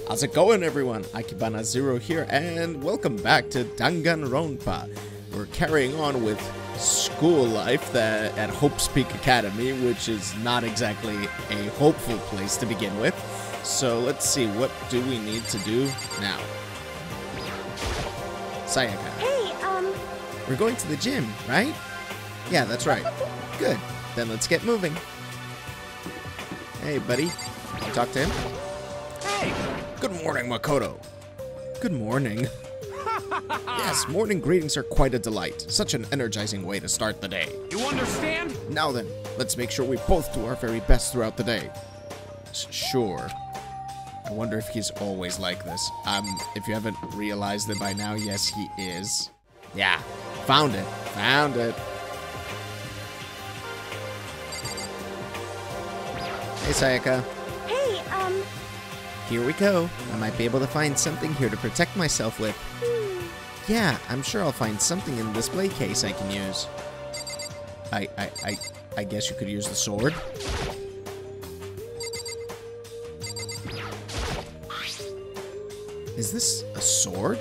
How's it going, everyone? Akibana0 here, and welcome back to Danganronpa. We're carrying on with school life at Hope's Peak Academy, which is not exactly a hopeful place to begin with. So let's see, what do we need to do now? Sayaka. Hey, We're going to the gym, right? Yeah, that's right. Good. Then let's get moving. Hey, buddy. Talk to him. Hey! Good morning, Makoto. Good morning. Yes, morning greetings are quite a delight. Such an energizing way to start the day. You understand? Now then, let's make sure we both do our very best throughout the day. Sure. I wonder if he's always like this. If you haven't realized it by now, yes, he is. Yeah, found it. Found it. Hey, Sayaka. Hey, Here we go. I might be able to find something here to protect myself with. Yeah, I'm sure I'll find something in the display case I can use. I guess you could use the sword. Is this a sword?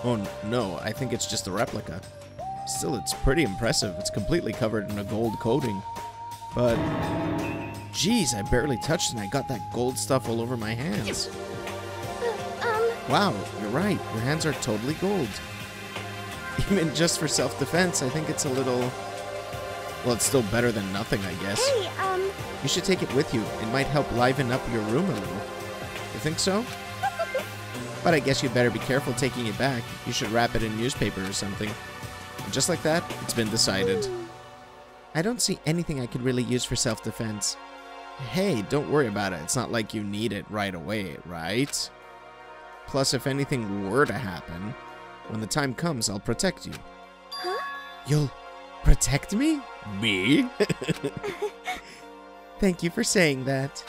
Oh no, I think it's just a replica. Still, it's pretty impressive. It's completely covered in a gold coating. But geez, I barely touched it and I got that gold stuff all over my hands. Wow, you're right. Your hands are totally gold. Even just for self-defense, I think it's a little... Well, it's still better than nothing, I guess. hey, You should take it with you. It might help liven up your room a little. You think so? But I guess you'd better be careful taking it back. You should wrap it in newspaper or something. And just like that, it's been decided. I don't see anything I could really use for self-defense. Hey, don't worry about it. It's not like you need it right away, right? Plus, if anything were to happen, when the time comes, I'll protect you. Huh? You'll protect me? Me? Thank you for saying that.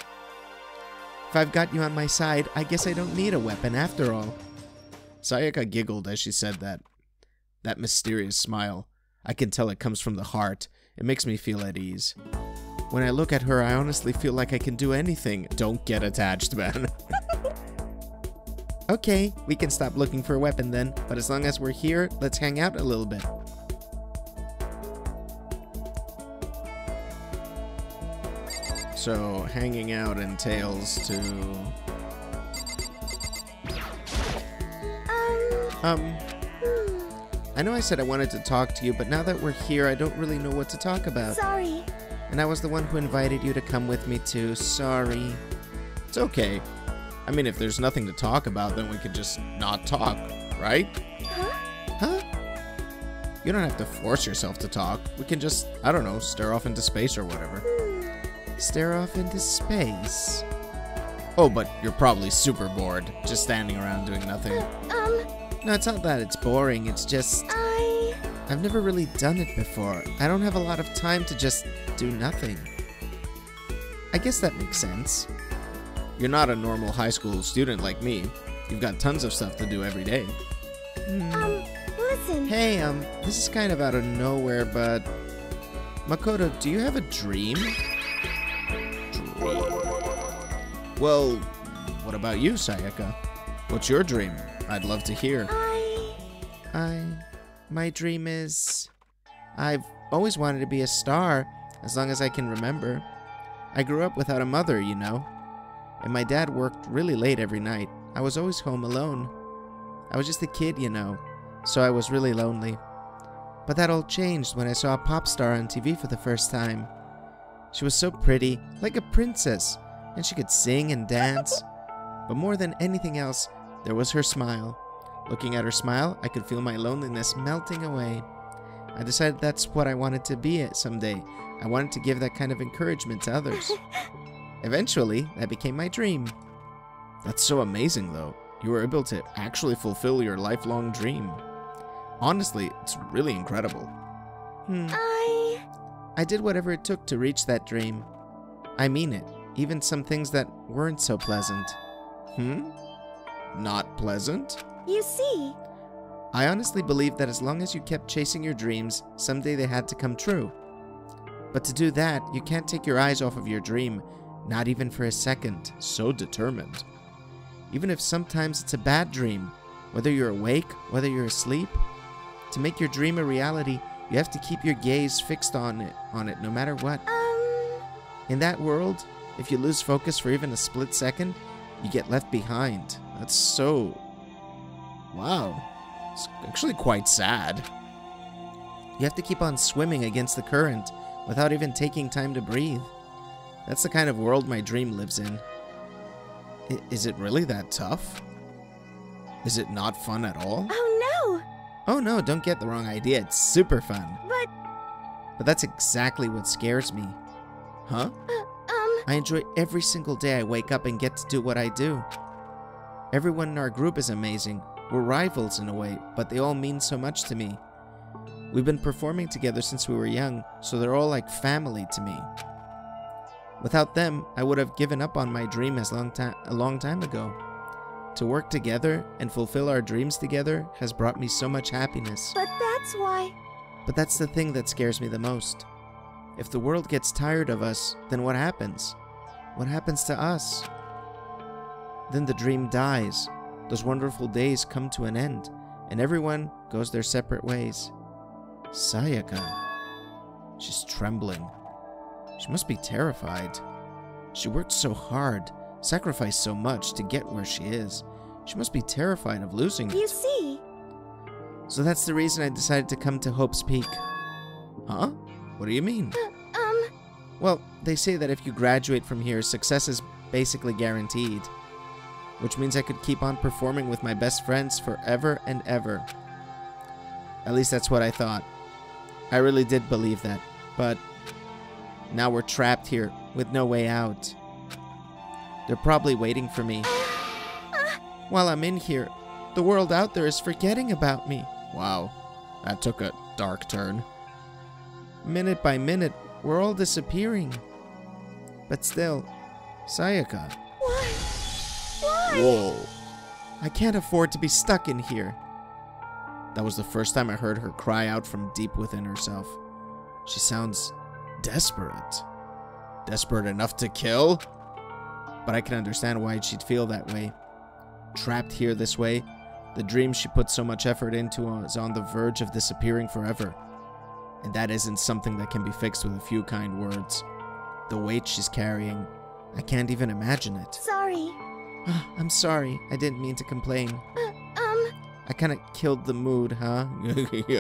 If I've got you on my side, I guess I don't need a weapon after all. Sayaka giggled as she said that. That mysterious smile. I can tell it comes from the heart. It makes me feel at ease. When I look at her, I honestly feel like I can do anything. Don't get attached, man. Okay, we can stop looking for a weapon then, but as long as we're here, let's hang out a little bit. So, hanging out entails to... I know I said I wanted to talk to you, but now that we're here, I don't really know what to talk about. Sorry. And I was the one who invited you to come with me too. Sorry. It's okay. I mean, if there's nothing to talk about, then we could just not talk, right? Huh? Huh? You don't have to force yourself to talk. We can just, I don't know, stare off into space or whatever. Stare off into space? Oh, but you're probably super bored, just standing around doing nothing. No, it's not that it's boring, it's just... I've never really done it before. I don't have a lot of time to just do nothing. I guess that makes sense. You're not a normal high school student like me. You've got tons of stuff to do every day. Listen. Hey, this is kind of out of nowhere, but... Makoto, do you have a dream? Dream? Well, what about you, Sayaka? What's your dream? I'd love to hear. My dream is... I've always wanted to be a star, as long as I can remember. I grew up without a mother, you know. And my dad worked really late every night. I was always home alone. I was just a kid, you know, so I was really lonely. But that all changed when I saw a pop star on TV for the first time. She was so pretty, like a princess, and she could sing and dance. But more than anything else, there was her smile. Looking at her smile, I could feel my loneliness melting away. I decided that's what I wanted to be someday. I wanted to give that kind of encouragement to others. Eventually, that became my dream. That's so amazing, though. You were able to actually fulfill your lifelong dream. Honestly, it's really incredible. I did whatever it took to reach that dream. I mean it. Even some things that weren't so pleasant. Not pleasant? You see. I honestly believe that as long as you kept chasing your dreams, someday they had to come true. But to do that, you can't take your eyes off of your dream, not even for a second. So determined. even if sometimes it's a bad dream. Whether you're awake, whether you're asleep. To make your dream a reality, you have to keep your gaze fixed on it no matter what. In that world, if you lose focus for even a split second, you get left behind. That's so... Wow. It's actually quite sad. You have to keep on swimming against the current without even taking time to breathe. That's the kind of world my dream lives in. Is it really that tough? Is it not fun at all? Oh no! Oh no, don't get the wrong idea. It's super fun. But that's exactly what scares me. Huh? I enjoy every single day I wake up and get to do what I do. Everyone in our group is amazing. We're rivals in a way, but they all mean so much to me. We've been performing together since we were young, so they're all like family to me. Without them, I would have given up on my dream a long time ago. To work together and fulfill our dreams together has brought me so much happiness. But that's why... But that's the thing that scares me the most. If the world gets tired of us, then what happens? What happens to us? Then the dream dies. Those wonderful days come to an end, and everyone goes their separate ways. Sayaka. She's trembling. She must be terrified. She worked so hard, sacrificed so much to get where she is. She must be terrified of losing it. You see... So that's the reason I decided to come to Hope's Peak. Huh? What do you mean? Well, they say that if you graduate from here, success is basically guaranteed. Which means I could keep on performing with my best friends forever and ever. At least that's what I thought. I really did believe that. But now we're trapped here with no way out. They're probably waiting for me. While I'm in here, the world out there is forgetting about me. Wow, that took a dark turn. Minute by minute, we're all disappearing. But still, Sayaka. Why? Why? Whoa. I can't afford to be stuck in here. That was the first time I heard her cry out from deep within herself. She sounds desperate. Desperate enough to kill? But I can understand why she'd feel that way. Trapped here this way, the dream she put so much effort into is on the verge of disappearing forever. And that isn't something that can be fixed with a few kind words. The weight she's carrying, I can't even imagine it. Sorry. I'm sorry, I didn't mean to complain. I kinda killed the mood, huh?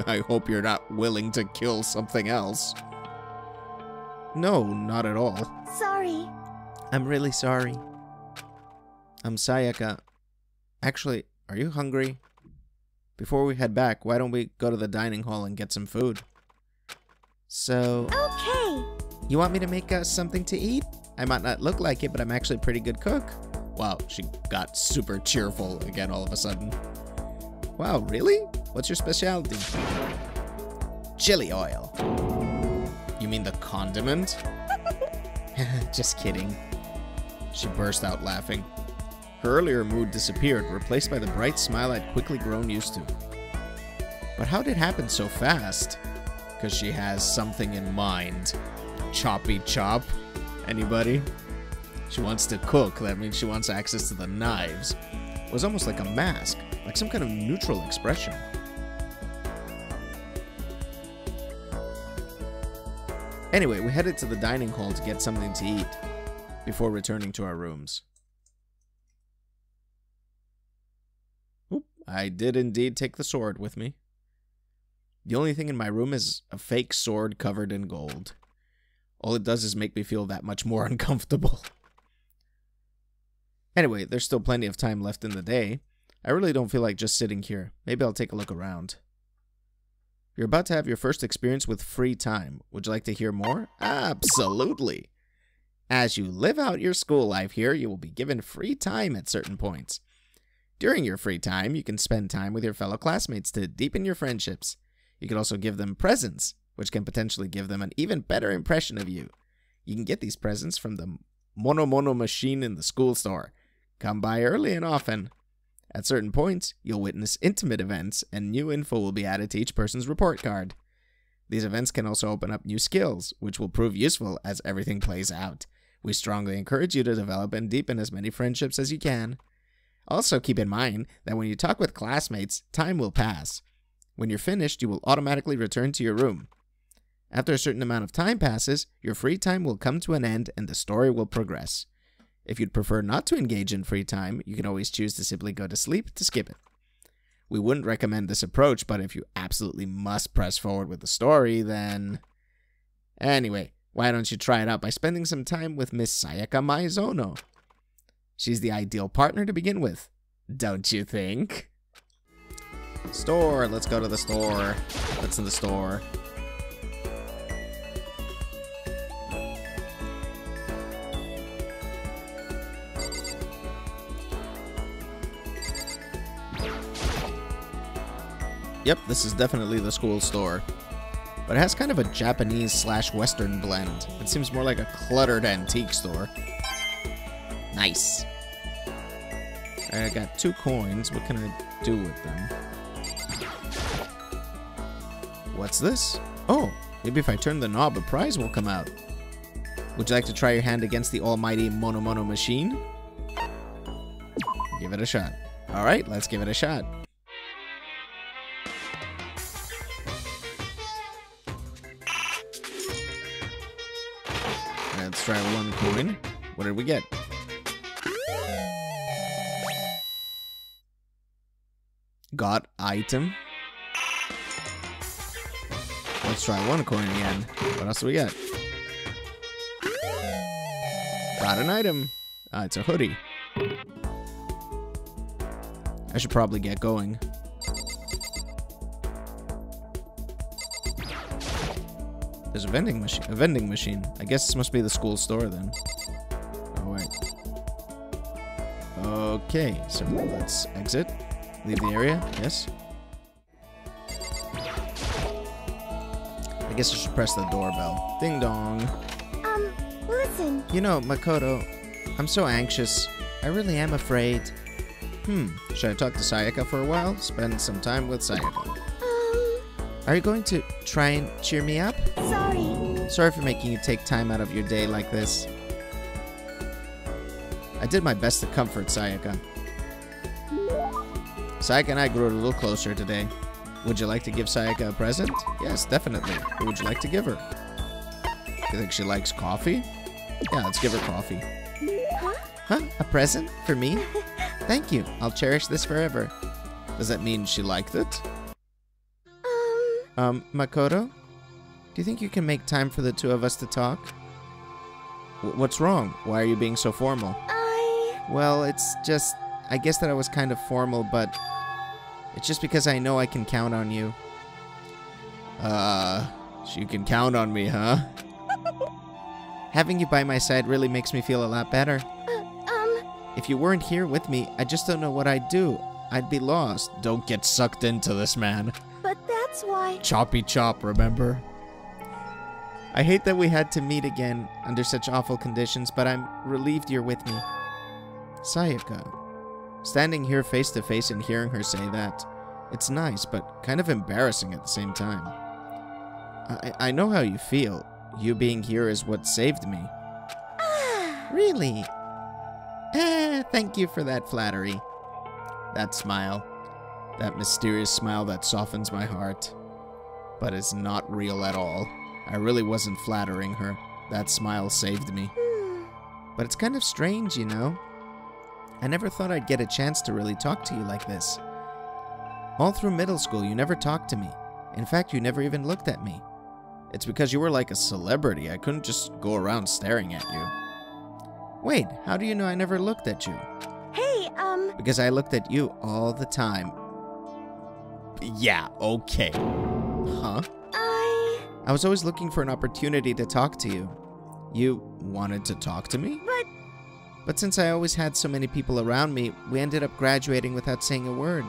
I hope you're not willing to kill something else. No, not at all. Sorry. I'm really sorry. Sayaka. Actually, are you hungry? Before we head back, why don't we go to the dining hall and get some food? So... Okay. You want me to make us something to eat? I might not look like it, but I'm actually a pretty good cook. Wow, she got super cheerful again all of a sudden. Wow, really? What's your specialty? Chili oil. You mean the condiment? Just kidding. She burst out laughing. Her earlier mood disappeared, replaced by the bright smile I'd quickly grown used to. But how did it happen so fast? Because she has something in mind. Choppy chop? Anybody? She wants to cook, that means she wants access to the knives. It was almost like a mask, like some kind of neutral expression. Anyway, we headed to the dining hall to get something to eat, before returning to our rooms. Oop, I did indeed take the sword with me. The only thing in my room is a fake sword covered in gold. All it does is make me feel that much more uncomfortable. Anyway, there's still plenty of time left in the day. I really don't feel like just sitting here. Maybe I'll take a look around. You're about to have your first experience with free time. Would you like to hear more? Absolutely. As you live out your school life here, you will be given free time at certain points. During your free time, you can spend time with your fellow classmates to deepen your friendships. You can also give them presents, which can potentially give them an even better impression of you. You can get these presents from the Mono machine in the school store. Come by early and often. At certain points, you'll witness intimate events, and new info will be added to each person's report card. These events can also open up new skills, which will prove useful as everything plays out. We strongly encourage you to develop and deepen as many friendships as you can. Also, keep in mind that when you talk with classmates, time will pass. When you're finished, you will automatically return to your room. After a certain amount of time passes, your free time will come to an end and the story will progress. If you'd prefer not to engage in free time, you can always choose to simply go to sleep to skip it. We wouldn't recommend this approach, but if you absolutely must press forward with the story, then... Anyway, why don't you try it out by spending some time with Miss Sayaka Maizono? She's the ideal partner to begin with, don't you think? Store, let's go to the store. What's in the store? Yep, this is definitely the school store. But it has kind of a Japanese/Western blend. It seems more like a cluttered antique store. Nice. I got 2 coins. What can I do with them? What's this? Oh, maybe if I turn the knob, a prize will come out. Would you like to try your hand against the almighty Mono machine? Give it a shot. Alright, let's give it a shot. Let's try 1 coin. What did we get? Got item. Let's try 1 coin again. What else do we get? Got an item. Ah, it's a hoodie. I should probably get going. There's a vending machine. I guess this must be the school store then. Oh wait. Okay, so let's exit. Leave the area. Yes. I guess I should press the doorbell. Ding dong. Listen. You know, Makoto, I'm so anxious. I really am afraid. Should I talk to Sayaka for a while? Spend some time with Sayaka. Are you going to try and cheer me up? Sorry. Sorry for making you take time out of your day like this. I did my best to comfort Sayaka. Sayaka and I grew a little closer today. Would you like to give Sayaka a present? Yes, definitely. What would you like to give her? You think she likes coffee? Yeah, let's give her coffee. Huh? A present? For me? Thank you. I'll cherish this forever. Does that mean she liked it? Makoto? Do you think you can make time for the 2 of us to talk? What's wrong? Why are you being so formal? Well, it's just... I guess that I was kind of formal, but... It's just because I know I can count on you. So you can count on me, huh? Having you by my side really makes me feel a lot better. If you weren't here with me, I just don't know what I'd do. I'd be lost. Don't get sucked into this, man. But that's why... Choppy chop, remember? I hate that we had to meet again under such awful conditions, but I'm relieved you're with me. Sayaka. Standing here face to face and hearing her say that, it's nice, but kind of embarrassing at the same time. I know how you feel. You being here is what saved me. Really? Thank you for that flattery. That smile. That mysterious smile that softens my heart. But it's not real at all. I really wasn't flattering her. That smile saved me. But it's kind of strange, you know? I never thought I'd get a chance to really talk to you like this. All through middle school, you never talked to me. In fact, you never even looked at me. It's because you were like a celebrity. I couldn't just go around staring at you. Wait, how do you know I never looked at you? Hey, Because I looked at you all the time. Yeah, okay. Huh? I was always looking for an opportunity to talk to you. You wanted to talk to me? But since I always had so many people around me, we ended up graduating without saying a word.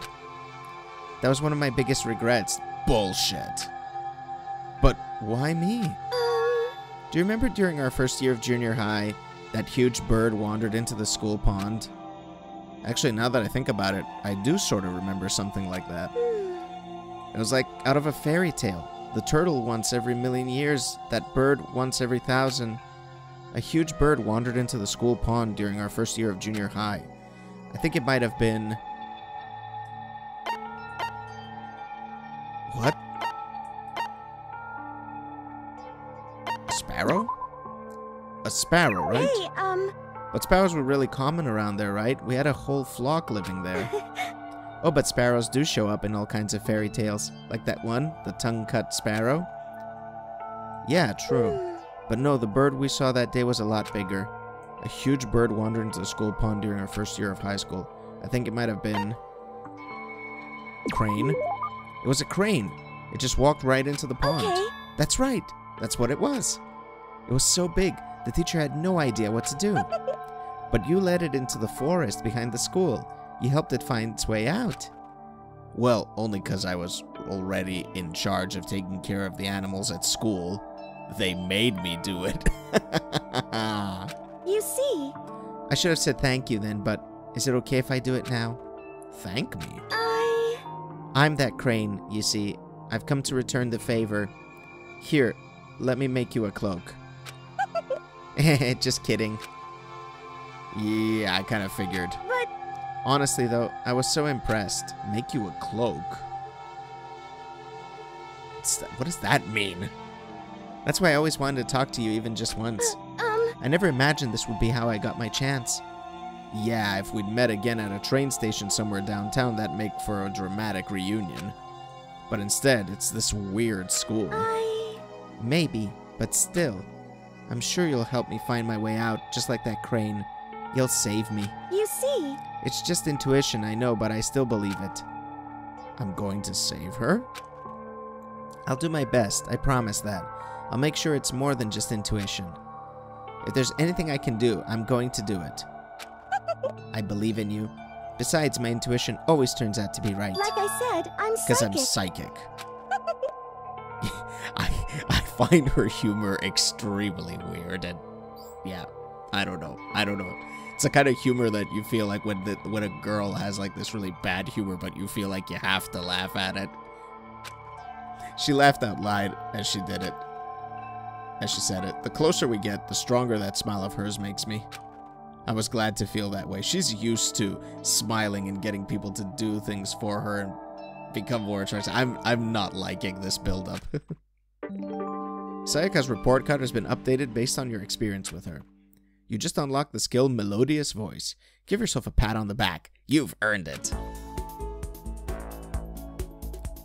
That was one of my biggest regrets. Bullshit. But why me? Do you remember during our first year of junior high, that huge bird wandered into the school pond? Actually, now that I think about it, I do sort of remember something like that. It was like out of a fairy tale. The turtle once every 1,000,000 years, that bird once every 1,000. A huge bird wandered into the school pond during our first year of junior high. I think it might have been... What? A sparrow? A sparrow, right? Hey, But sparrows were really common around there, right? We had a whole flock living there. Oh, but sparrows do show up in all kinds of fairy tales. Like that one, the tongue-cut sparrow. Yeah, true. But no, the bird we saw that day was a lot bigger. A huge bird wandered into the school pond during our first year of high school. I think it might have been... crane? It was a crane. It just walked right into the pond. Okay. That's right. That's what it was. It was so big, the teacher had no idea what to do. But you led it into the forest behind the school. You helped it find its way out. Well, only because I was already in charge of taking care of the animals at school. They made me do it. You see, I should have said thank you then, but is it okay if I do it now? Thank me? I'm that crane, you see. I've come to return the favor. Here, let me make you a cloak. Just kidding. Yeah, I kind of figured. But... Honestly, though, I was so impressed. Make you a cloak? What does that mean? That's why I always wanted to talk to you even just once. I never imagined this would be how I got my chance. Yeah, if we'd met again at a train station somewhere downtown, that'd make for a dramatic reunion. But instead, it's this weird school. Maybe, but still. I'm sure you'll help me find my way out, just like that crane. You'll save me. You see... It's just intuition, I know, but I still believe it. I'm going to save her? I'll do my best, I promise that. I'll make sure it's more than just intuition. If there's anything I can do, I'm going to do it. I believe in you. Besides, my intuition always turns out to be right. Like I said, I'm psychic. Because I'm psychic. I find her humor extremely weird, and yeah, I don't know. It's the kind of humor that you feel like when a girl has like this really bad humor, but you feel like you have to laugh at it. She laughed out loud as she did it. As she said it. The closer we get, the stronger that smile of hers makes me. I was glad to feel that way. She's used to smiling and getting people to do things for her and become more attractive. I'm not liking this build-up. Sayaka's report card has been updated based on your experience with her. You just unlocked the skill Melodious Voice. Give yourself a pat on the back. You've earned it.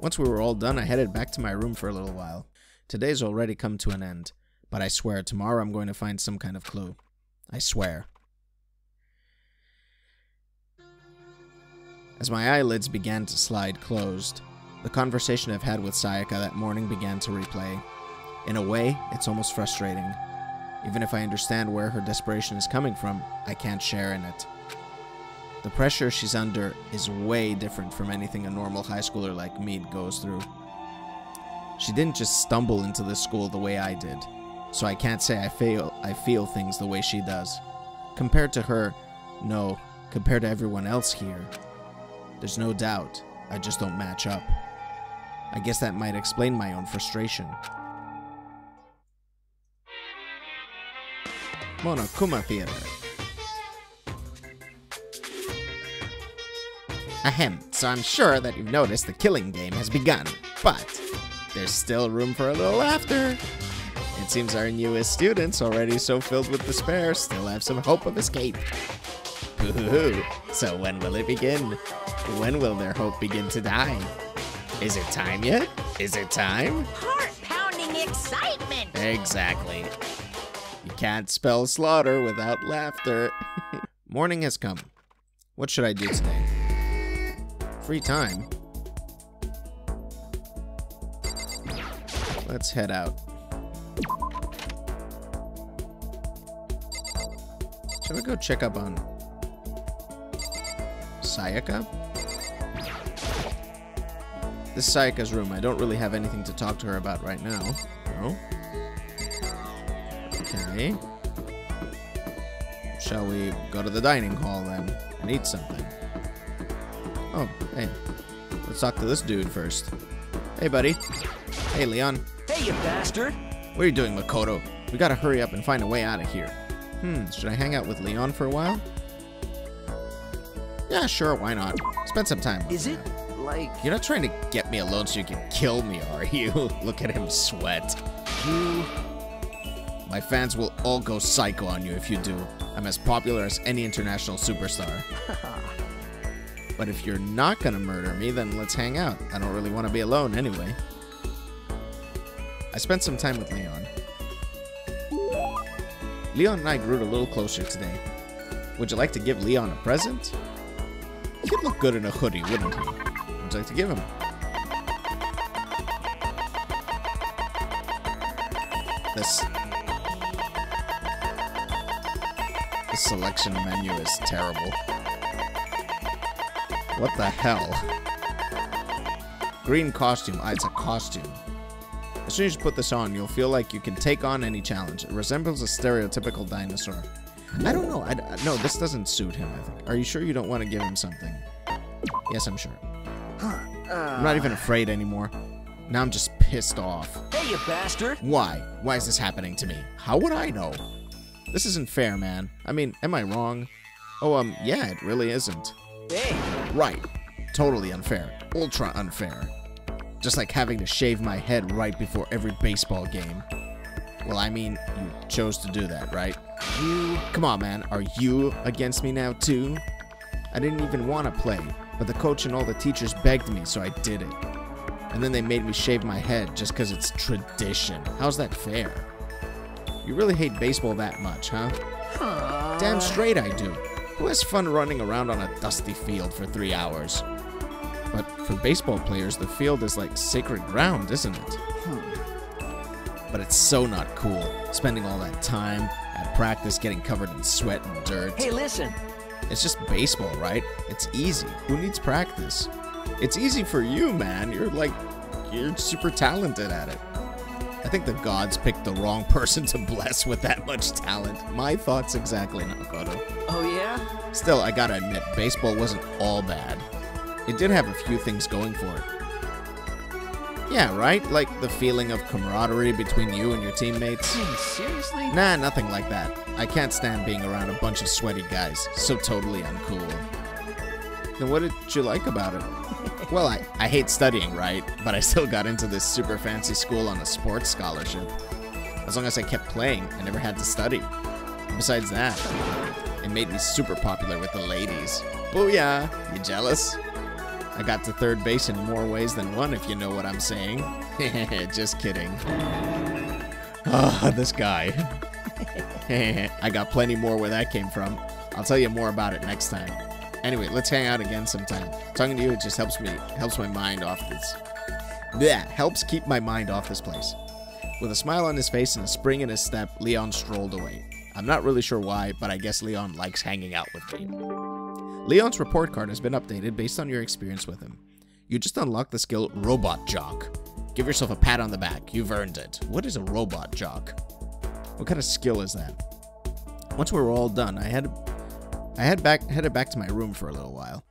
Once we were all done, I headed back to my room for a little while. Today's already come to an end, but I swear tomorrow I'm going to find some kind of clue. I swear. As my eyelids began to slide closed, the conversation I've had with Sayaka that morning began to replay. In a way, it's almost frustrating. Even if I understand where her desperation is coming from, I can't share in it. The pressure she's under is way different from anything a normal high schooler like me goes through. She didn't just stumble into this school the way I did, so I can't say I feel things the way she does. Compared to her, no, compared to everyone else here, there's no doubt I just don't match up. I guess that might explain my own frustration. Monokuma Theater. Ahem, so I'm sure that you've noticed the killing game has begun, but there's still room for a little laughter. It seems our newest students, already so filled with despair, still have some hope of escape. Ooh, so when will it begin? When will their hope begin to die? Is it time yet? Is it time? Heart-pounding excitement! Exactly. You can't spell slaughter without laughter. Morning has come. What should I do today? Free time? Let's head out. Should we go check up on Sayaka? This is Sayaka's room. I don't really have anything to talk to her about right now. No? Okay. Shall we go to the dining hall then and eat something? Oh, hey. Let's talk to this dude first. Hey, buddy. Hey, Leon. Hey, you bastard! What are you doing, Makoto? We gotta hurry up and find a way out of here. Should I hang out with Leon for a while? Yeah, sure, why not? Spend some time with Is me. it like You're not trying to get me alone so you can kill me, are you? Look at him sweat. you? My fans will all go psycho on you if you do. I'm as popular as any international superstar. But if you're not gonna murder me, then let's hang out. I don't really want to be alone anyway. I spent some time with Leon. Leon and I grew a little closer today. Would you like to give Leon a present? He'd look good in a hoodie, wouldn't he? Would you like to give him? The selection menu is terrible. What the hell? Green costume. Ah, it's a costume. As soon as you put this on, you'll feel like you can take on any challenge. It resembles a stereotypical dinosaur. I don't know. No, this doesn't suit him, I think. Are you sure you don't want to give him something? Yes, I'm sure. I'm not even afraid anymore. Now I'm just pissed off. Hey, you bastard! Why? Why is this happening to me? How would I know? This isn't fair, man. I mean, am I wrong? Oh, yeah, it really isn't. Hey! Right. Totally unfair. Ultra unfair. Just like having to shave my head right before every baseball game. Well, I mean, you chose to do that, right? You... Come on, man. Are you against me now, too? I didn't even want to play, but the coach and all the teachers begged me, so I did it. And then they made me shave my head just because it's tradition. How's that fair? You really hate baseball that much, huh? Damn straight I do. Who has fun running around on a dusty field for 3 hours? But for baseball players, the field is like sacred ground, isn't it? But it's so not cool, spending all that time at practice getting covered in sweat and dirt. Hey, listen! It's just baseball, right? It's easy. Who needs practice? It's easy for you, man. You're super talented at it. I think the gods picked the wrong person to bless with that much talent. My thoughts exactly, Nakoto. Oh, yeah? Still, I gotta admit, baseball wasn't all bad. It did have a few things going for it. Yeah, right? Like the feeling of camaraderie between you and your teammates. Hey, seriously? Nah, nothing like that. I can't stand being around a bunch of sweaty guys. So totally uncool. Then what did you like about it? Well, I hate studying, right? But I still got into this super fancy school on a sports scholarship. As long as I kept playing, I never had to study. Besides that, it made me super popular with the ladies. Booyah! You jealous? I got to third base in more ways than one, if you know what I'm saying. Just kidding. Ah, this guy. I got plenty more where that came from. I'll tell you more about it next time. Anyway, let's hang out again sometime. Talking to you, it just helps my mind off this. Blech, helps keep my mind off this place. With a smile on his face and a spring in his step, Leon strolled away. I'm not really sure why, but I guess Leon likes hanging out with me. Leon's report card has been updated based on your experience with him. You just unlocked the skill Robot Jock. Give yourself a pat on the back. You've earned it. What is a Robot Jock? What kind of skill is that? Once we were all done, I headed back to my room for a little while.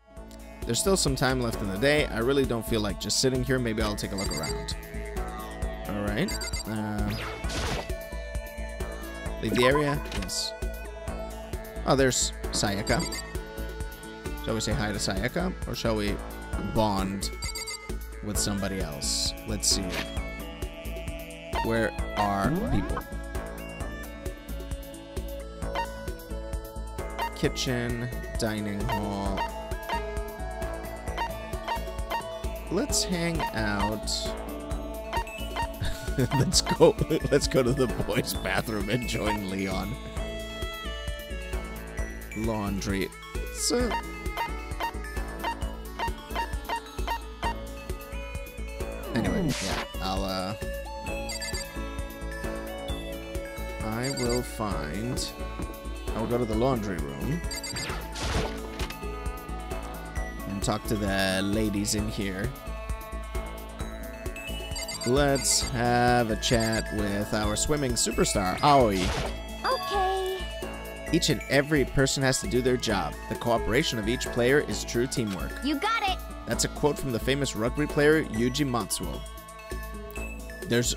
There's still some time left in the day. I really don't feel like just sitting here. Maybe I'll take a look around. Alright. Leave the area? Yes. Oh, there's Sayaka. Shall we say hi to Sayaka? Or shall we bond with somebody else? Let's see. Where are people? Kitchen, dining hall. Let's hang out. Let's go to the boys' bathroom and join Leon. Laundry. So anyway, yeah, I'll go to the laundry room and talk to the ladies in here. Let's have a chat with our swimming superstar, Aoi. Okay. Each and every person has to do their job. The cooperation of each player is true teamwork. You got it. That's a quote from the famous rugby player Yuji Matsuo. There's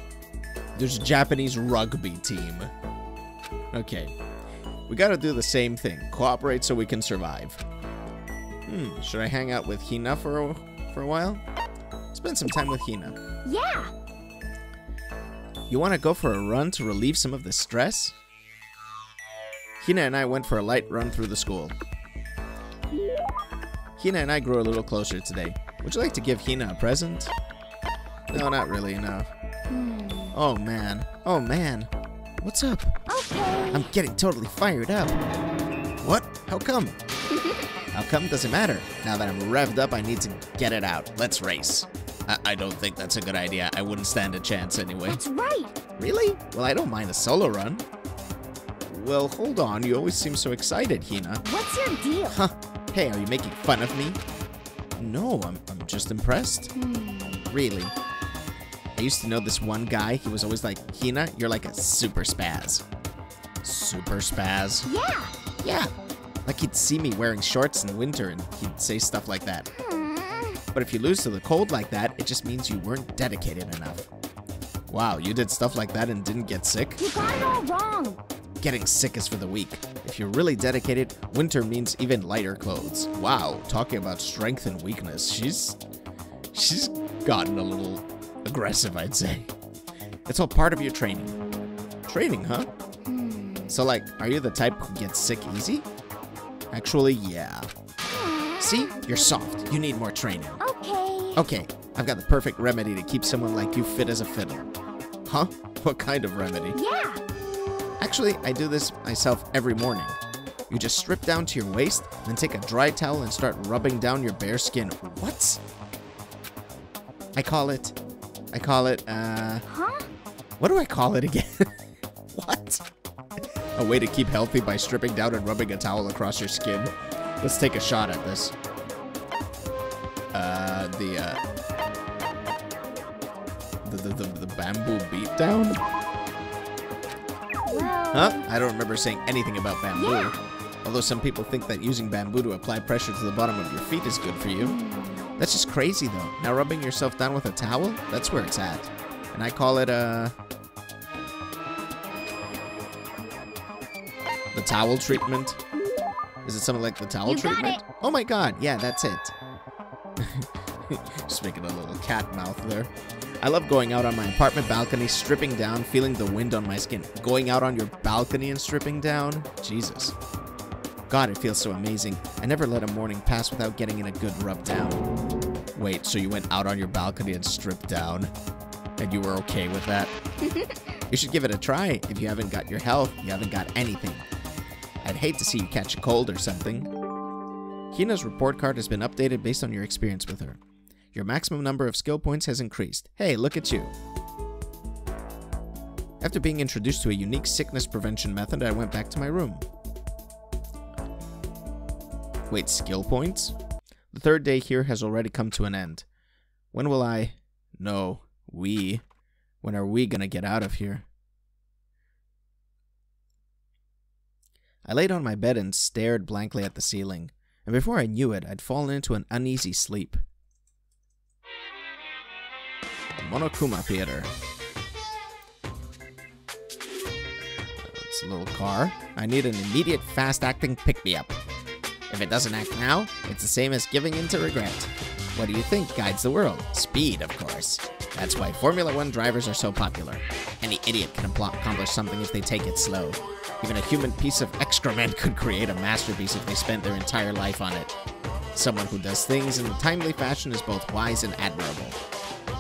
a Japanese rugby team. Okay. We gotta do the same thing. Cooperate so we can survive. Should I hang out with Hina for a while? Spend some time with Hina. Yeah. You want to go for a run to relieve some of the stress? Hina and I went for a light run through the school. Hina and I grew a little closer today. Would you like to give Hina a present? No, not really, no. Oh man. Oh man. What's up? Okay. I'm getting totally fired up. What? How come? How come doesn't matter. Now that I'm revved up, I need to get it out. Let's race. I don't think that's a good idea. I wouldn't stand a chance anyway. That's right. Really? Well, I don't mind a solo run. Well, hold on. You always seem so excited, Hina. What's your deal? Huh. Hey, are you making fun of me? No, I'm just impressed. Really? I used to know this one guy. He was always like, Hina, you're like a super spaz. Super spaz? Yeah. Yeah. Like he'd see me wearing shorts in winter and he'd say stuff like that. But if you lose to the cold like that, it just means you weren't dedicated enough. Wow, you did stuff like that and didn't get sick? You got it all wrong. Getting sick is for the weak. If you're really dedicated, winter means even lighter clothes. Wow, talking about strength and weakness, she's gotten a little aggressive, I'd say. It's all part of your training. Training, huh? So like, are you the type who gets sick easy? Actually, yeah. See? You're soft. You need more training. Okay. Okay, I've got the perfect remedy to keep someone like you fit as a fiddle. Huh? What kind of remedy? Yeah. Actually, I do this myself every morning. You just strip down to your waist, then take a dry towel and start rubbing down your bare skin. What? I call it, Huh? what do I call it again? What? A way to keep healthy by stripping down and rubbing a towel across your skin. Let's take a shot at this. The bamboo beatdown? Well. Huh? I don't remember saying anything about bamboo. Yeah. Although some people think that using bamboo to apply pressure to the bottom of your feet is good for you. That's just crazy though. Now rubbing yourself down with a towel? That's where it's at. And I call it, the towel treatment. Is it something like the towel treatment? Got it. Oh my god, yeah, that's it. Just making a little cat mouth there. I love going out on my apartment balcony, stripping down, feeling the wind on my skin. Going out on your balcony and stripping down? Jesus. God, it feels so amazing. I never let a morning pass without getting in a good rub down. Wait, so you went out on your balcony and stripped down? And you were okay with that? You should give it a try. If you haven't got your health, you haven't got anything. I'd hate to see you catch a cold or something. Hina's report card has been updated based on your experience with her. Your maximum number of skill points has increased. Hey, look at you. After being introduced to a unique sickness prevention method, I went back to my room. Wait, skill points? The third day here has already come to an end. When will I... No, we... When are we gonna get out of here? I laid on my bed and stared blankly at the ceiling, and before I knew it, I'd fallen into an uneasy sleep. Monokuma Theater. It's a little car. I need an immediate, fast-acting pick-me-up. If it doesn't act now, it's the same as giving in to regret. What do you think guides the world? Speed, of course. That's why Formula 1 drivers are so popular. Any idiot can accomplish something if they take it slow. Even a human piece of excrement could create a masterpiece if they spent their entire life on it. Someone who does things in a timely fashion is both wise and admirable.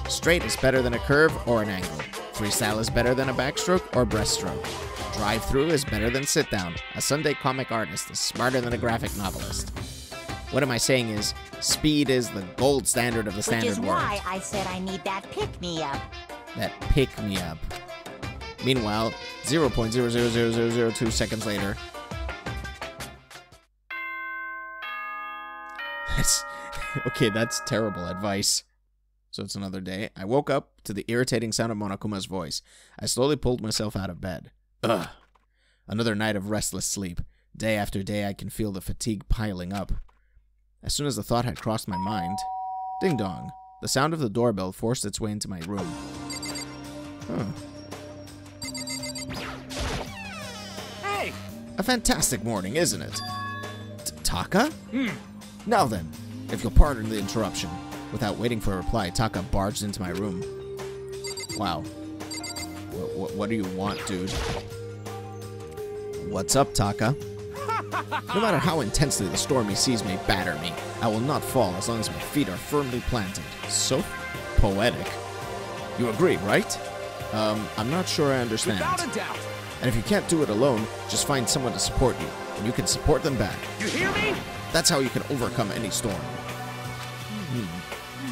Straight is better than a curve or an angle. Freestyle is better than a backstroke or breaststroke. Drive-through is better than sit-down. A Sunday comic artist is smarter than a graphic novelist. What am I saying is, speed is the gold standard of the standard world. Which is why I said I need that pick-me-up. That pick-me-up. Meanwhile, 0.00002 seconds later. Okay, that's terrible advice. So it's another day. I woke up to the irritating sound of Monokuma's voice. I slowly pulled myself out of bed. Ugh. Another night of restless sleep. Day after day, I can feel the fatigue piling up. As soon as the thought had crossed my mind, ding dong, the sound of the doorbell forced its way into my room. Huh. Hey! A fantastic morning, isn't it? Taka? Now then, if you'll pardon the interruption. Without waiting for a reply, Taka barged into my room. Wow. What do you want, dude? What's up, Taka? No matter how intensely the stormy seas may batter me, I will not fall as long as my feet are firmly planted. So poetic. You agree, right? I'm not sure I understand. Without a doubt. And if you can't do it alone, just find someone to support you, and you can support them back. You hear me? That's how you can overcome any storm.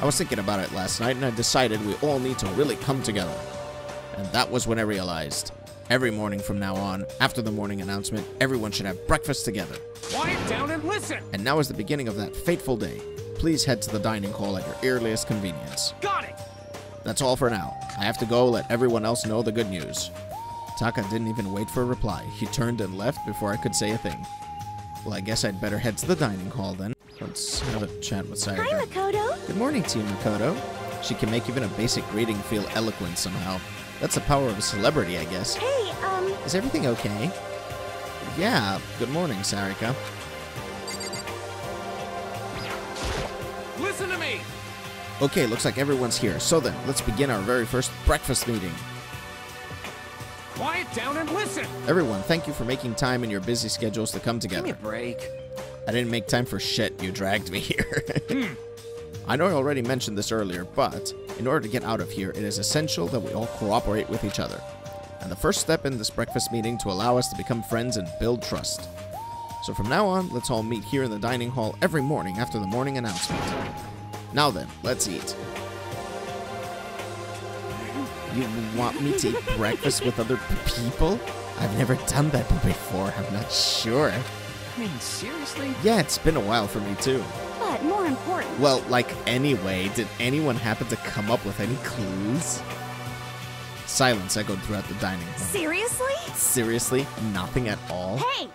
I was thinking about it last night, and I decided we all need to really come together. And that was when I realized, every morning from now on, after the morning announcement, everyone should have breakfast together. Quiet down and listen. And now is the beginning of that fateful day. Please head to the dining hall at your earliest convenience. Got it. That's all for now. I have to go let everyone else know the good news. Taka didn't even wait for a reply. He turned and left before I could say a thing. Well, I guess I'd better head to the dining hall then. Let's have a chat with Sayaka. Hi, Makoto. Good morning to you, Makoto. She can make even a basic greeting feel eloquent somehow. That's the power of a celebrity, I guess. Hey, Is everything okay? Yeah, good morning, Sarika. Listen to me. Okay, looks like everyone's here. So then, let's begin our very first breakfast meeting. Quiet down and listen. Everyone, thank you for making time in your busy schedules to come Give me together. a break. I didn't make time for shit, you dragged me here. I know I already mentioned this earlier, but in order to get out of here, it is essential that we all cooperate with each other. And the first step in this breakfast meeting to allow us to become friends and build trust. So from now on, let's all meet here in the dining hall every morning after the morning announcement. Now then, let's eat. You want me to eat breakfast with other people? I've never done that before, I'm not sure. I mean, seriously? Yeah, it's been a while for me too. but more important. Well, like, anyway, did anyone happen to come up with any clues? Silence echoed throughout the dining hall. Seriously? Seriously? Nothing at all? Hey!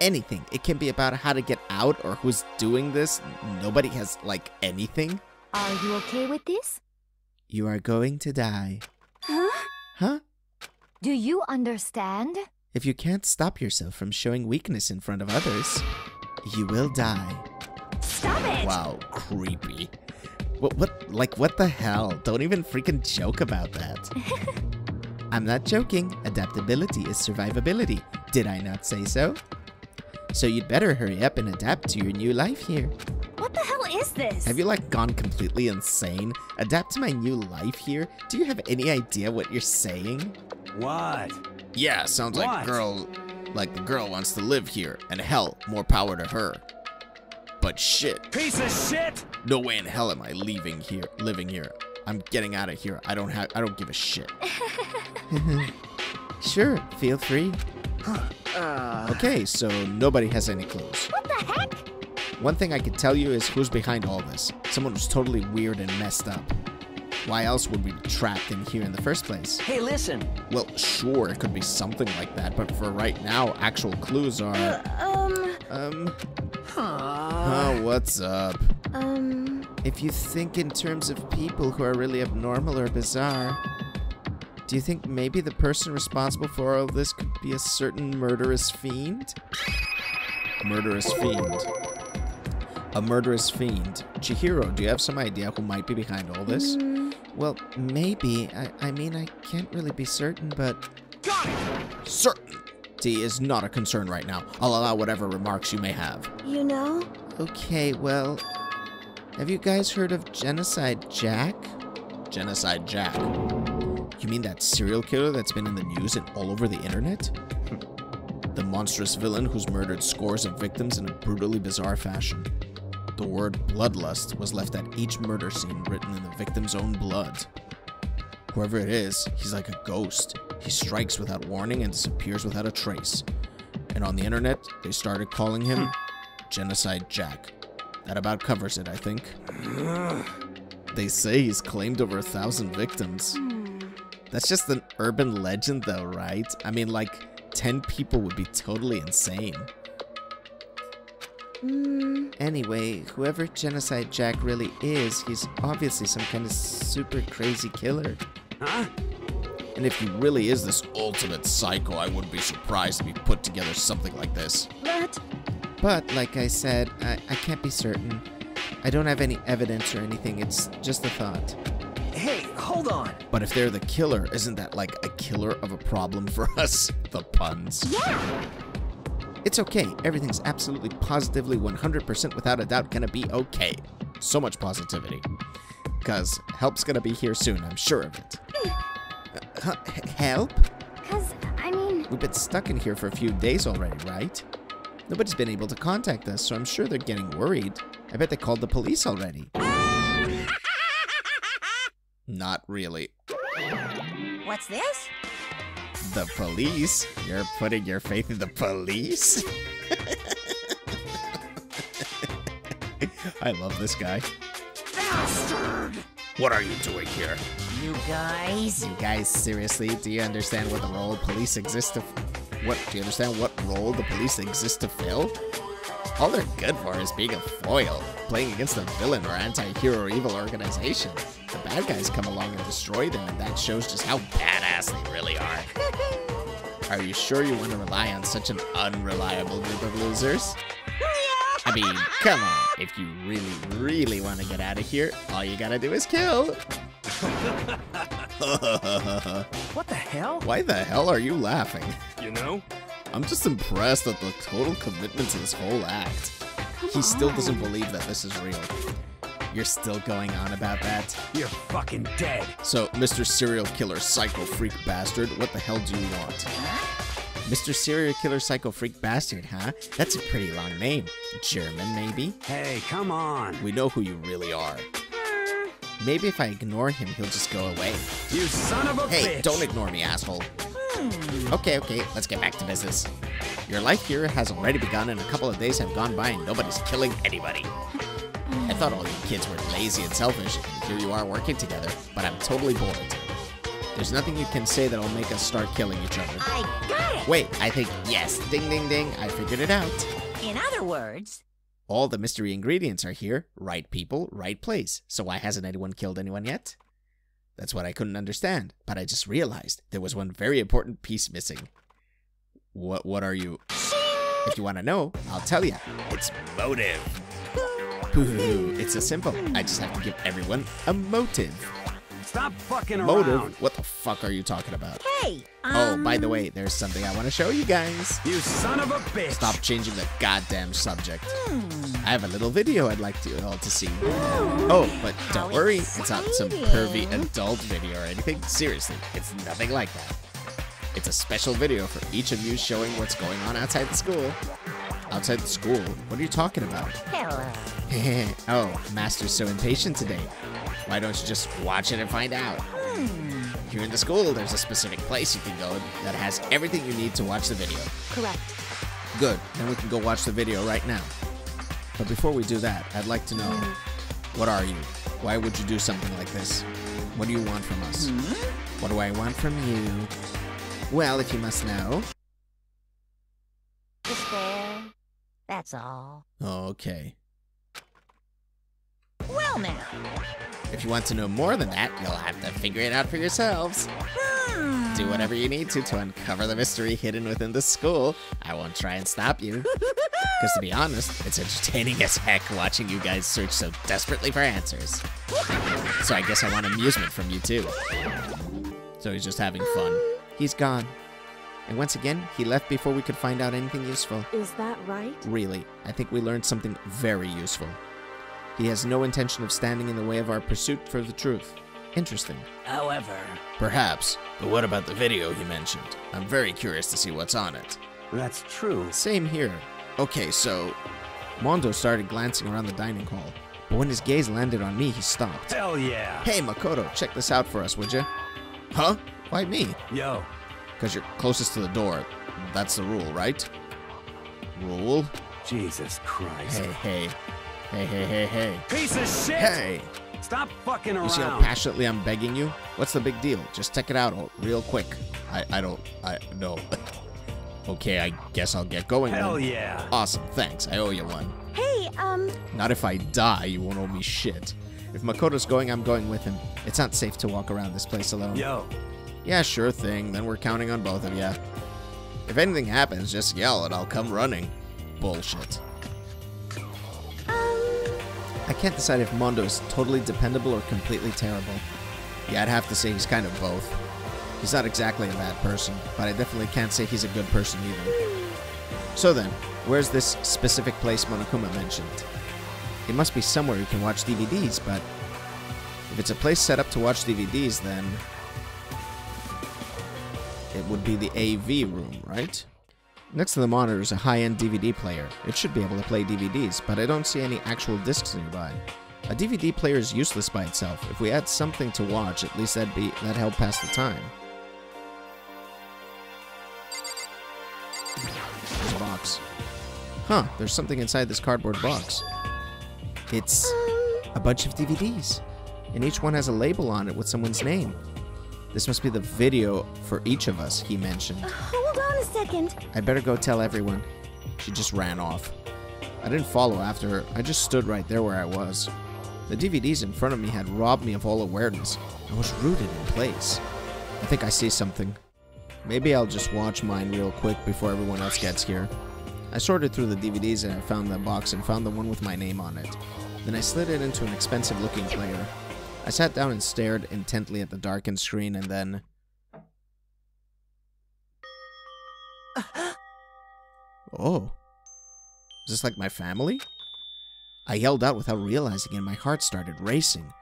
Anything. It can be about how to get out or who's doing this. Nobody has, like, anything. Are you okay with this? You are going to die. Huh? Huh? Do you understand? If you can't stop yourself from showing weakness in front of others, you will die. Stop it! Wow, creepy. What the hell? Don't even freaking joke about that. I'm not joking. Adaptability is survivability. Did I not say so? So you'd better hurry up and adapt to your new life here. What the hell is this? Have you, like, gone completely insane? Adapt to my new life here? Do you have any idea what you're saying? What? Yeah, sounds like the girl wants to live here, and hell, more power to her. But shit. Piece of shit! No way in hell am I living here. I'm getting out of here. I don't give a shit. Sure, feel free. Okay, so nobody has any clues. What the heck? One thing I can tell you is who's behind all this. Someone who's totally weird and messed up. Why else would we be trapped in here in the first place? Hey, listen. Well, sure, it could be something like that, but for right now, actual clues are... Oh, what's up? If you think in terms of people who are really abnormal or bizarre, do you think maybe the person responsible for all this could be a certain murderous fiend? Murderous fiend. A murderous fiend. Chihiro, do you have some idea who might be behind all this? Well, maybe. I mean, I can't really be certain, but... Got it! Certainty is not a concern right now. I'll allow whatever remarks you may have. You know? Okay, well... Have you guys heard of Genocide Jack? Genocide Jack? You mean that serial killer that's been in the news and all over the internet? The monstrous villain who's murdered scores of victims in a brutally bizarre fashion. The word bloodlust was left at each murder scene written in the victim's own blood. Whoever it is, he's like a ghost. He strikes without warning and disappears without a trace. And on the internet, they started calling him Genocide Jack. That about covers it, I think. They say he's claimed over 1,000 victims. That's just an urban legend though, right? I mean, like, 10 people would be totally insane. Anyway, whoever Genocide Jack really is, he's obviously some kind of super crazy killer. Huh? And if he really is this ultimate psycho, I wouldn't be surprised if he put together something like this. But, like I said, I can't be certain. I don't have any evidence or anything, it's just a thought. Hey, hold on. But if they're the killer, isn't that like a killer of a problem for us? The puns. Yeah! It's okay. Everything's absolutely positively 100% without a doubt gonna be okay. So much positivity. Because help's gonna be here soon, I'm sure of it. Help? Cause, I mean... We've been stuck in here for a few days already, right? Nobody's been able to contact us, so I'm sure they're getting worried. I bet they called the police already. Not really. What's this? The police? You're putting your faith in the police? I love this guy. Bastard! What are you doing here? You guys? You guys, seriously, do you understand what the role police exist to... What, do you understand what role the police exist to fill? All they're good for is being a foil, playing against a villain or anti-hero or evil organization. The bad guys come along and destroy them, and that shows just how badass they really are. Are you sure you want to rely on such an unreliable group of losers? I mean, come on. If you really, really want to get out of here, all you gotta do is kill. What the hell? Why the hell are you laughing? You know? I'm just impressed at the total commitment to this whole act. He still doesn't believe that this is real. You're still going on about that? You're fucking dead. So, Mr. Serial Killer Psycho Freak Bastard, what the hell do you want? Mr. Serial Killer Psycho Freak Bastard, huh? That's a pretty long name. German, maybe? Hey, come on. We know who you really are. Maybe if I ignore him, he'll just go away. You son of a bitch. Hey, don't ignore me, asshole. Okay, let's get back to business. Your life here has already begun and a couple of days have gone by and nobody's killing anybody. I thought all you kids were lazy and selfish, and here you are working together, but I'm totally bored. There's nothing you can say that'll make us start killing each other. I got it! Wait, I think, yes, ding ding ding, I figured it out. In other words... All the mystery ingredients are here, right people, right place. So why hasn't anyone killed anyone yet? That's what I couldn't understand, but I just realized there was one very important piece missing. What are you? If you want to know, I'll tell you. It's motive. Boo-hoo. It's so simple. I just have to give everyone a motive. Stop fucking around. Motive? What the fuck are you talking about? Hey, Oh, by the way, there's something I want to show you guys. You son of a bitch. Stop changing the goddamn subject. I have a little video I'd like you all to see. Oh, but don't worry, it's not some pervy adult video or anything. Seriously, it's nothing like that. It's a special video for each of you showing what's going on outside the school. Outside the school? What are you talking about? hello. Oh, Master's so impatient today. Why don't you just watch it and find out? Here in the school, there's a specific place you can go that has everything you need to watch the video. Correct. Good, then we can go watch the video right now. But before we do that, I'd like to know, what are you? Why would you do something like this? What do you want from us? What do I want from you? Well, if you must know. Despair. That's all. Okay. Well now. If you want to know more than that, you'll have to figure it out for yourselves. Do whatever you need to uncover the mystery hidden within the school. I won't try and stop you. Because to be honest, it's entertaining as heck watching you guys search so desperately for answers. So I guess I want amusement from you too. So he's just having fun. He's gone. And once again, he left before we could find out anything useful. Is that right? Really, I think we learned something very useful. He has no intention of standing in the way of our pursuit for the truth. Interesting. However... Perhaps, but what about the video he mentioned? I'm very curious to see what's on it. That's true. Same here. Okay, so... Mondo started glancing around the dining hall, but when his gaze landed on me, he stopped. Hell yeah. Hey, Makoto, check this out for us, would you? Huh? Why me? Yo. Because you're closest to the door. That's the rule, right? Rule? Jesus Christ. Hey. Hey. Piece of shit! Hey! Stop fucking around. You see how passionately I'm begging you? What's the big deal? Just check it out real quick. No. Okay, I guess I'll get going then. Hell yeah. Awesome, thanks. I owe you one. Hey, Not if I die, you won't owe me shit. If Makoto's going, I'm going with him. It's not safe to walk around this place alone. Yo. Yeah, sure thing. Then we're counting on both of you. If anything happens, just yell and I'll come running. Bullshit. I can't decide if Mondo is totally dependable or completely terrible. Yeah, I'd have to say he's kind of both. He's not exactly a bad person, but I definitely can't say he's a good person either. So then, where's this specific place Monokuma mentioned? It must be somewhere you can watch DVDs, but if it's a place set up to watch DVDs, then it would be the AV room, right? Next to the monitor is a high-end DVD player. It should be able to play DVDs, but I don't see any actual discs nearby. A DVD player is useless by itself. If we had something to watch, at least that'd help pass the time. There's a box. Huh, there's something inside this cardboard box. It's a bunch of DVDs, and each one has a label on it with someone's name. This must be the video for each of us, he mentioned. Hold on a second. I better go tell everyone. She just ran off. I didn't follow after her. I just stood right there where I was. The DVDs in front of me had robbed me of all awareness. I was rooted in place. I think I see something. Maybe I'll just watch mine real quick before everyone else gets here. I sorted through the DVDs and I found the box and found the one with my name on it. Then I slid it into an expensive-looking player. I sat down and stared intently at the darkened screen and then... Oh. Is this like my family? I yelled out without realizing it and my heart started racing.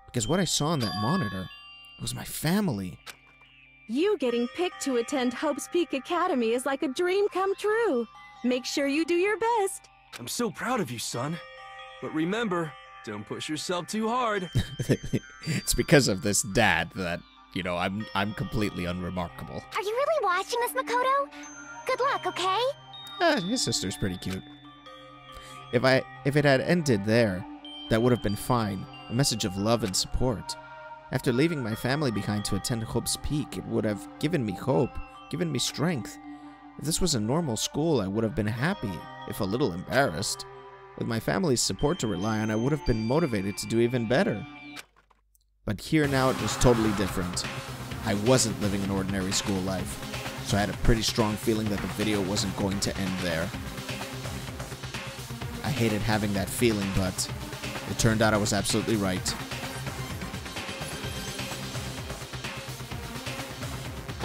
Because what I saw on that monitor was my family. You getting picked to attend Hope's Peak Academy is like a dream come true. Make sure you do your best. I'm so proud of you, son. But remember, don't push yourself too hard. It's because of this dad that, you know, I'm completely unremarkable. Are you really watching this, Makoto? Good luck, okay? His sister's pretty cute. If it had ended there, that would have been fine. A message of love and support. After leaving my family behind to attend Hope's Peak, it would have given me hope, given me strength. If this was a normal school, I would have been happy, if a little embarrassed. With my family's support to rely on, I would have been motivated to do even better. But here now it was totally different. I wasn't living an ordinary school life, so I had a pretty strong feeling that the video wasn't going to end there. I hated having that feeling, but it turned out I was absolutely right.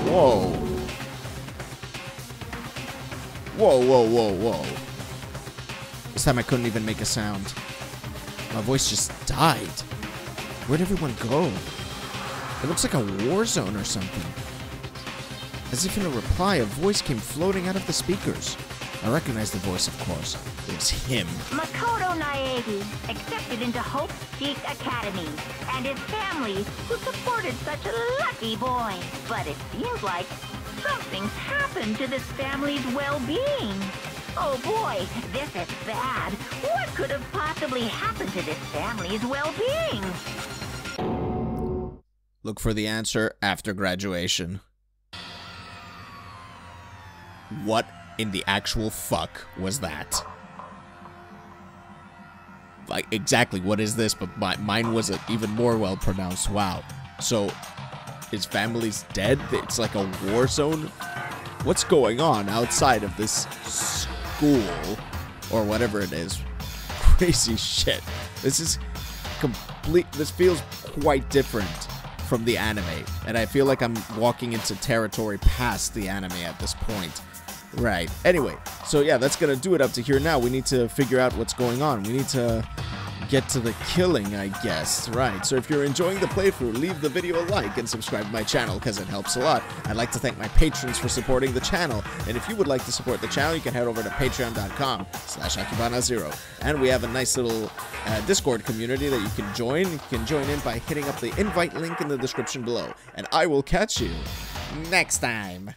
Whoa. Whoa, whoa, whoa, whoa. This time I couldn't even make a sound. My voice just died. Where'd everyone go? It looks like a war zone or something. As if in a reply, a voice came floating out of the speakers. I recognized the voice, of course. It was him. Makoto Naegi accepted into Hope's Peak Academy, and his family, who supported such a lucky boy. But it seems like something's happened to this family's well-being. Oh boy, this is bad. What could have possibly happened to this family's well-being? Look for the answer after graduation. What in the actual fuck was that? Like, exactly, what is this? But mine was even more well pronounced. Wow. So, his family's dead? It's like a war zone? What's going on outside of this school? Or whatever it is. Crazy shit. This is complete. This feels quite different from the anime. And I feel like I'm walking into territory past the anime at this point. Right. Anyway, so yeah, that's gonna do it up to here now. We need to figure out what's going on. We need to get to the killing, I guess. Right. So if you're enjoying the playthrough, leave the video a like and subscribe to my channel because it helps a lot. I'd like to thank my patrons for supporting the channel. And if you would like to support the channel, you can head over to patreon.com/Akibana0. And we have a nice little Discord community that you can join. You can join in by hitting up the invite link in the description below. And I will catch you next time.